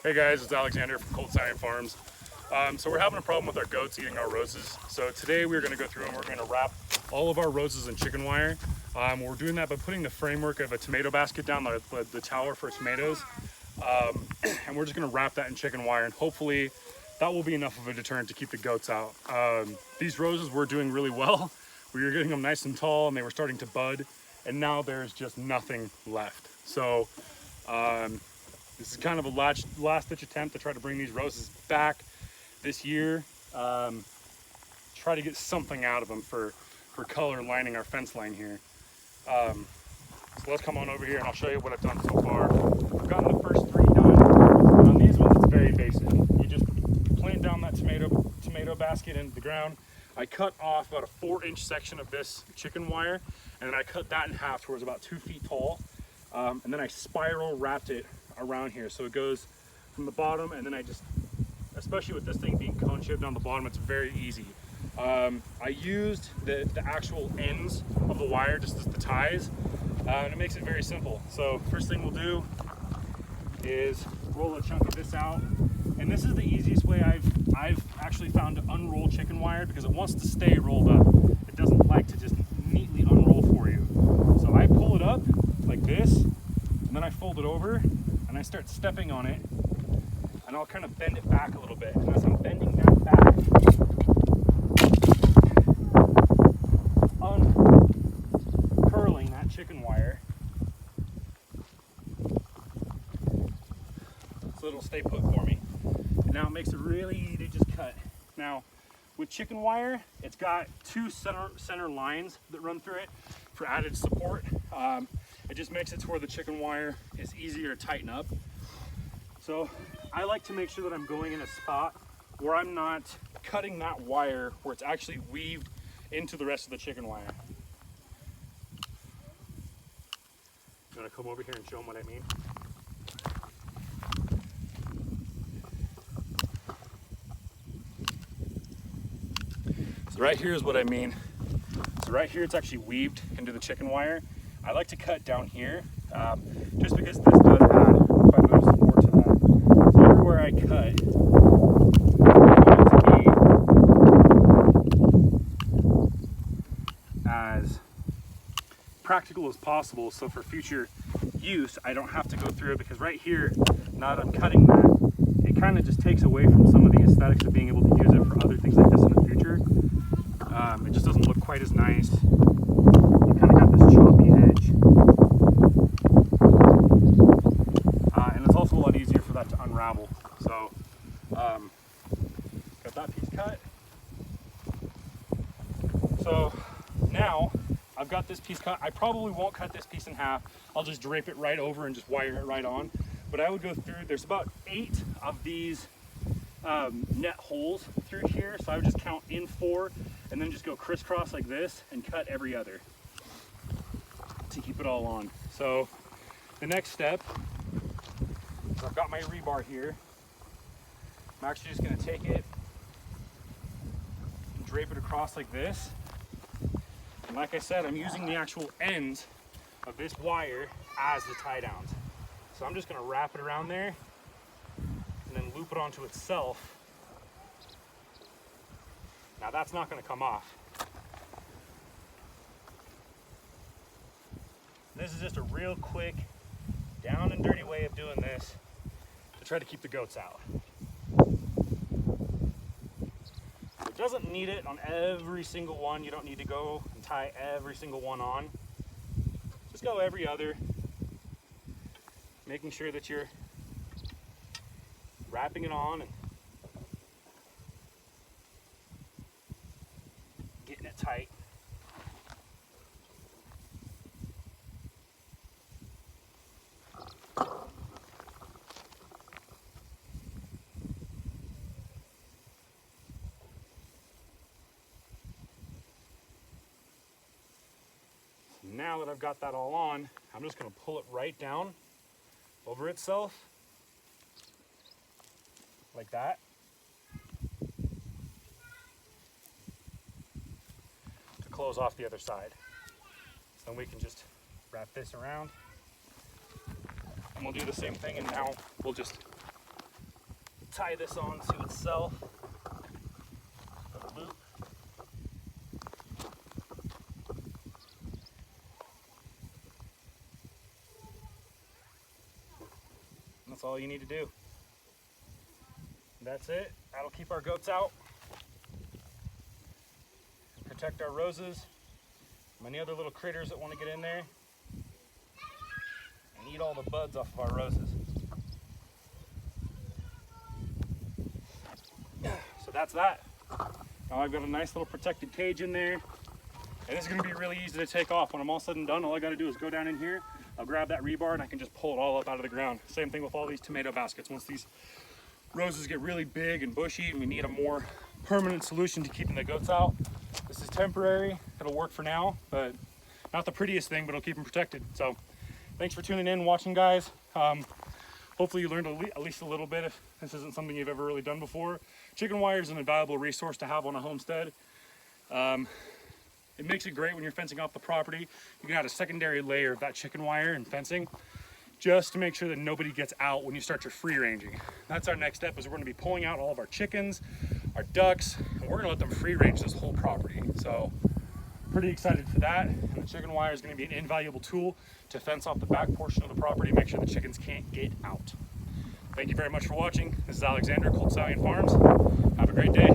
Hey guys, it's Alexander from Cold Science Farms. So we're having a problem with our goats eating our roses. So today we're going to go through and we're going to wrap all of our roses in chicken wire. We're doing that by putting the framework of a tomato basket down the tower for tomatoes. And we're just going to wrap that in chicken wire, and hopefully that will be enough of a deterrent to keep the goats out. These roses were doing really well. We were getting them nice and tall and they were starting to bud, and now there's just nothing left. So this is kind of a last ditch attempt to try to bring these roses back this year. Try to get something out of them for color lining our fence line here. So let's come on over here and I'll show you what I've done so far. I've gotten the first 3 done. And on these ones, it's very basic. You just plant down that tomato basket into the ground. I cut off about a 4-inch section of this chicken wire, and then I cut that in half to where it's about 2 feet tall. And then I spiral wrapped it around here. So it goes from the bottom, and then I just, especially with this thing being cone shaped on the bottom, it's very easy. I used the actual ends of the wire just as the ties, and it makes it very simple. So first thing we'll do is roll a chunk of this out. And this is the easiest way I've actually found to unroll chicken wire, because it wants to stay rolled up. It doesn't like to just neatly unroll for you. So I pull it up like this, and then I fold it over, and I start stepping on it, and I'll kind of bend it back a little bit. And as I'm bending that back, uncurling that chicken wire, so it'll stay put for me. And now it makes it really easy to just cut. Now, with chicken wire, it's got 2 center lines that run through it for added support. It just makes it to where the chicken wire is easier to tighten up. So I like to make sure that I'm going in a spot where I'm not cutting that wire where it's actually weaved into the rest of the chicken wire. I'm gonna come over here and show them what I mean. So right here is what I mean. So right here it's actually weaved into the chicken wire. I like to cut down here, just because this does add quite a bit of support to that. So everywhere I cut, I want it to be as practical as possible, so for future use I don't have to go through it, because right here, now that I'm cutting that, it kind of just takes away from some of the aesthetics of being able to use it for other things like this in the future. It just doesn't look quite as nice. You kind of got this choppy edge. And it's also a lot easier for that to unravel. So, got that piece cut. So now I've got this piece cut. I probably won't cut this piece in half. I'll just drape it right over and just wire it right on. But I would go through, there's about 8 of these net holes through here. So I would just count in 4 and then just go crisscross like this and cut every other to keep it all on. So the next step, so I've got my rebar here. I'm actually just gonna take it and drape it across like this. And like I said, I'm using the actual ends of this wire as the tie downs. So I'm just gonna wrap it around there and then loop it onto itself. Now that's not gonna come off. This is just a real quick, down and dirty way of doing this to try to keep the goats out. It doesn't need it on every single one. You don't need to go and tie every single one on. Just go every other, making sure that you're wrapping it on and getting it tight. Now that I've got that all on, I'm just going to pull it right down over itself, like that. To close off the other side. So we can just wrap this around, and we'll do the same thing, and now we'll just tie this on to itself. Loop. That's all you need to do. That's it. That'll keep our goats out. Protect our roses. Any other little critters that want to get in there and eat all the buds off of our roses. So that's that. Now I've got a nice little protected cage in there, and this is going to be really easy to take off. When I'm all said and done, all I got to do is go down in here, I'll grab that rebar, and I can just pull it all up out of the ground. Same thing with all these tomato baskets. Once these roses get really big and bushy, and we need a more permanent solution to keeping the goats out. This is temporary. It'll work for now, but not the prettiest thing, but it'll keep them protected. So thanks for tuning in and watching, guys. Hopefully you learned at least a little bit if this isn't something you've ever really done before. Chicken wire is an invaluable resource to have on a homestead. It makes it great when you're fencing off the property. You can add a secondary layer of that chicken wire and fencing just to make sure that nobody gets out when you start your free ranging. That's our next step, is we're going to be pulling out all of our chickens, our ducks, and we're going to let them free range this whole property. So pretty excited for that. And the chicken wire is going to be an invaluable tool to fence off the back portion of the property, make sure the chickens can't get out. Thank you very much for watching. This is Alexander, Cold Stallion Farms. Have a great day.